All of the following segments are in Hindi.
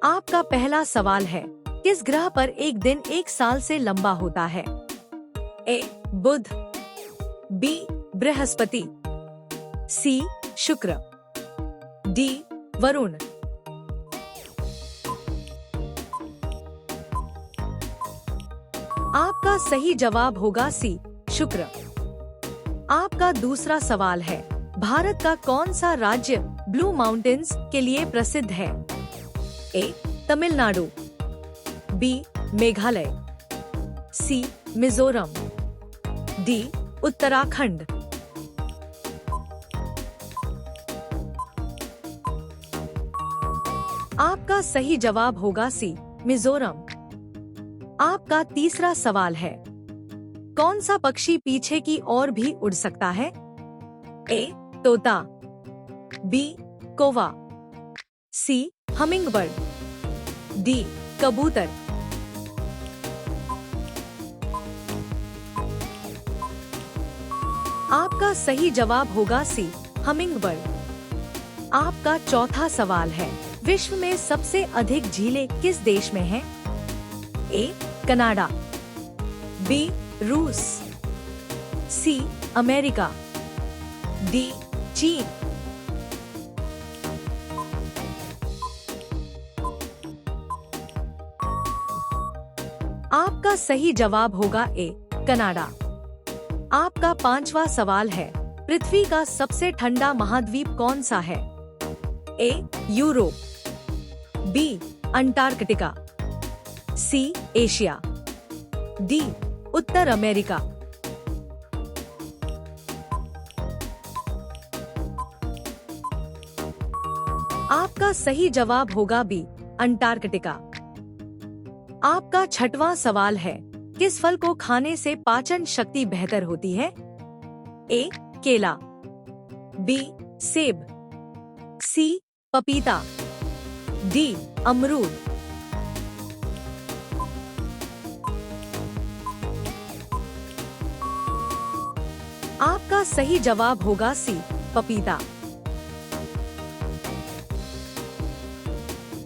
आपका पहला सवाल है, किस ग्रह पर एक दिन एक साल से लंबा होता है? ए बुध, बी बृहस्पति, सी शुक्र, डी वरुण। आपका सही जवाब होगा सी शुक्र। आपका दूसरा सवाल है, भारत का कौन सा राज्य ब्लू माउंटेन्स के लिए प्रसिद्ध है? ए तमिलनाडु, बी मेघालय, सी मिजोरम, डी उत्तराखंड। आपका सही जवाब होगा सी मिजोरम। आपका तीसरा सवाल है, कौन सा पक्षी पीछे की ओर भी उड़ सकता है? ए तोता, बी कौवा, सी हमिंगबर्ड, डी कबूतर। आपका सही जवाब होगा सी हमिंगबर्ड। आपका चौथा सवाल है, विश्व में सबसे अधिक झीलें किस देश में हैं? ए कनाडा, बी रूस, सी अमेरिका, डी चीन। आपका सही जवाब होगा ए कनाडा। आपका पांचवा सवाल है, पृथ्वी का सबसे ठंडा महाद्वीप कौन सा है? A Europe, B Antarctica, C Asia, D उत्तर अमेरिका। आपका सही जवाब होगा बी अंटार्कटिका। आपका छठवां सवाल है, किस फल को खाने से पाचन शक्ति बेहतर होती है? ए केला, बी सेब, सी पपीता, डी अमरूद। आपका सही जवाब होगा सी पपीता।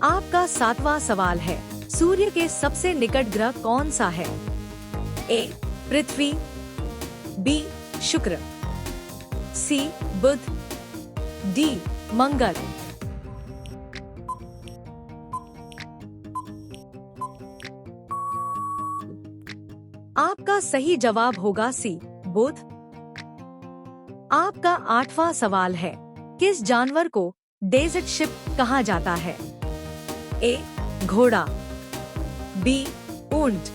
आपका सातवां सवाल है, सूर्य के सबसे निकट ग्रह कौन सा है? ए पृथ्वी, बी शुक्र, सी बुध, डी मंगल। आपका सही जवाब होगा सी बुध। आपका आठवां सवाल है, किस जानवर को डेजर्ट शिप कहा जाता है? ए घोड़ा, बी ऊंट,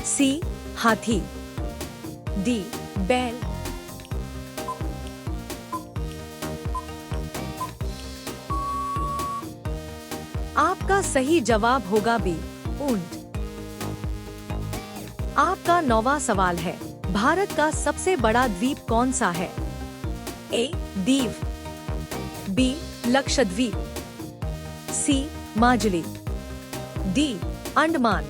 सी हाथी, डी बैल। आपका सही जवाब होगा बी ऊंट। आपका नौवां सवाल है, भारत का सबसे बड़ा द्वीप कौन सा है? ए दीव, बी लक्षद्वीप, सी माजुली, डी अंडमान।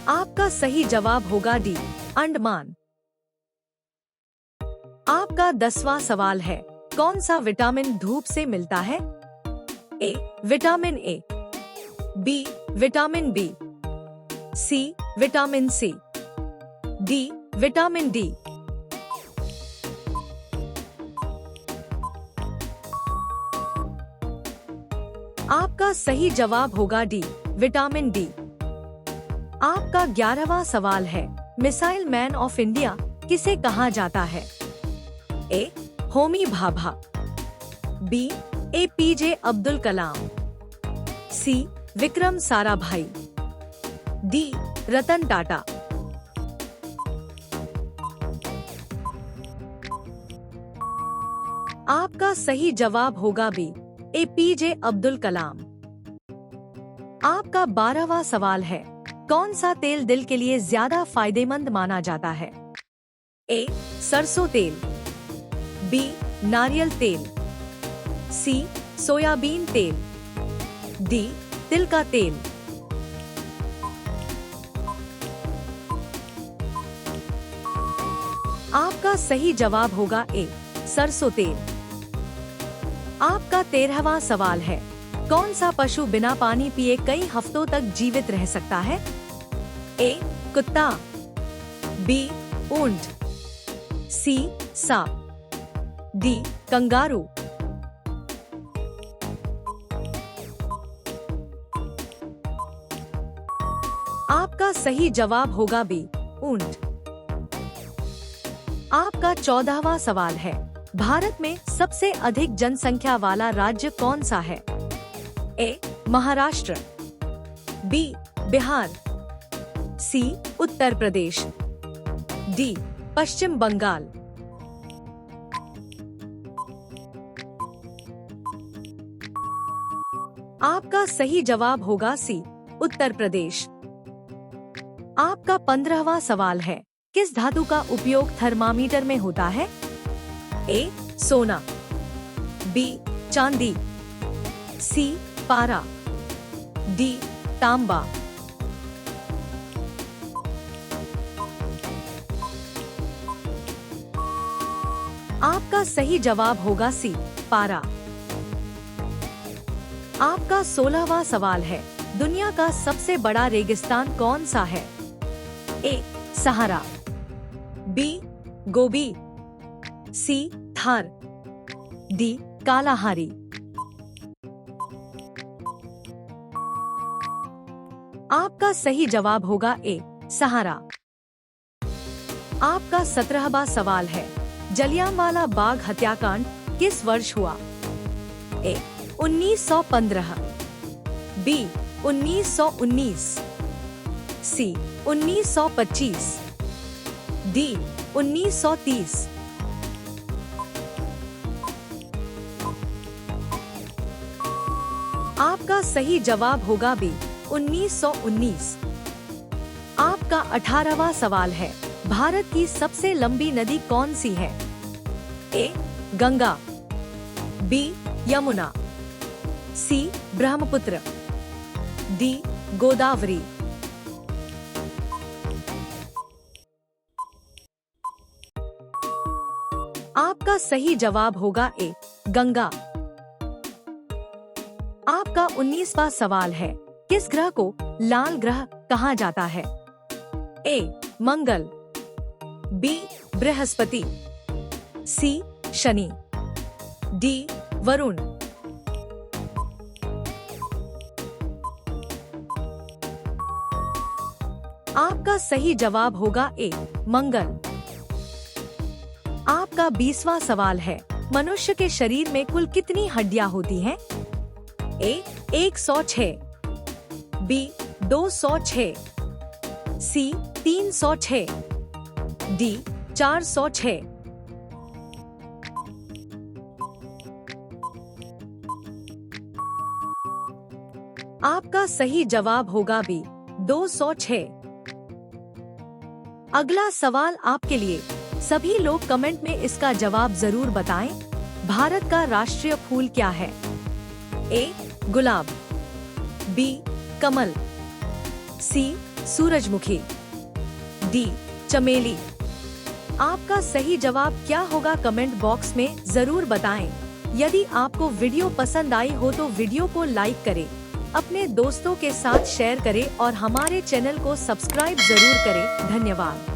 आपका सही जवाब होगा डी अंडमान। आपका 10वां सवाल है, कौन सा विटामिन धूप से मिलता है? A vitamin A, B vitamin B, C vitamin C, D vitamin D. आपका सही जवाब होगा डी विटामिन डी। आपका 11वां सवाल है, मिसाइल मैन ऑफ इंडिया किसे कहा जाता है? ए होमी भाभा, बी एपीजे अब्दुल कलाम, सी विक्रम साराभाई, डी रतन टाटा। आपका सही जवाब होगा बी एपीजे अब्दुल कलाम। आपका 12वां सवाल है, कौन सा तेल दिल के लिए ज्यादा फायदेमंद माना जाता है? ए सरसों तेल, बी नारियल तेल, सी सोयाबीन तेल, डी तिल का तेल। आपका सही जवाब होगा ए सरसों तेल। आपका 13वां सवाल है, कौन सा पशु बिना पानी पिए कई हफ्तों तक जीवित रह सकता है? ए कुत्ता, बी ऊंट, सी सांप, डी कंगारू। आपका सही जवाब होगा बी ऊंट। आपका 14वां सवाल है, भारत में सबसे अधिक जनसंख्या वाला राज्य कौन सा है? ए महाराष्ट्र, बी बिहार, सी उत्तर प्रदेश, डी पश्चिम बंगाल। आपका सही जवाब होगा सी उत्तर प्रदेश। आपका 15वां सवाल है, किस धातु का उपयोग थर्मामीटर में होता है? ए सोना, बी चांदी, सी पारा, डी तांबा। आपका सही जवाब होगा सी पारा। आपका 16वां सवाल है, दुनिया का सबसे बड़ा रेगिस्तान कौन सा है? ए सहारा, बी गोबी, सी थार, डी कालाहारी। आपका सही जवाब होगा ए सहारा। आपका 17वां सवाल है, जलियांवाला बाग हत्याकांड किस वर्ष हुआ? ए 1915, बी 1919, सी 1925, डी 1930। आपका सही जवाब होगा बी 1919। आपका 18वां सवाल है, भारत की सबसे लंबी नदी कौन सी है? ए गंगा, बी यमुना, सी ब्रह्मपुत्र, डी गोदावरी। आपका सही जवाब होगा ए गंगा। आपका 19वां सवाल है, किस ग्रह को लाल ग्रह कहा जाता है? ए मंगल, बी बृहस्पति, सी शनि, डी वरुण। आपका सही जवाब होगा ए मंगल। आपका 20वां सवाल है, मनुष्य के शरीर में कुल कितनी हड्डियां होती हैं? ए 106, बी 206, सी 306, डी 406। आपका सही जवाब होगा बी 206। अगला सवाल आपके लिए, सभी लोग कमेंट में इसका जवाब जरूर बताएं। भारत का राष्ट्रीय फूल क्या है? ए गुलाब, बी कमल, सी सूरजमुखी, डी चमेली। आपका सही जवाब क्या होगा कमेंट बॉक्स में जरूर बताएं। यदि आपको वीडियो पसंद आई हो तो वीडियो को लाइक करें, अपने दोस्तों के साथ शेयर करें और हमारे चैनल को सब्सक्राइब जरूर करें। धन्यवाद।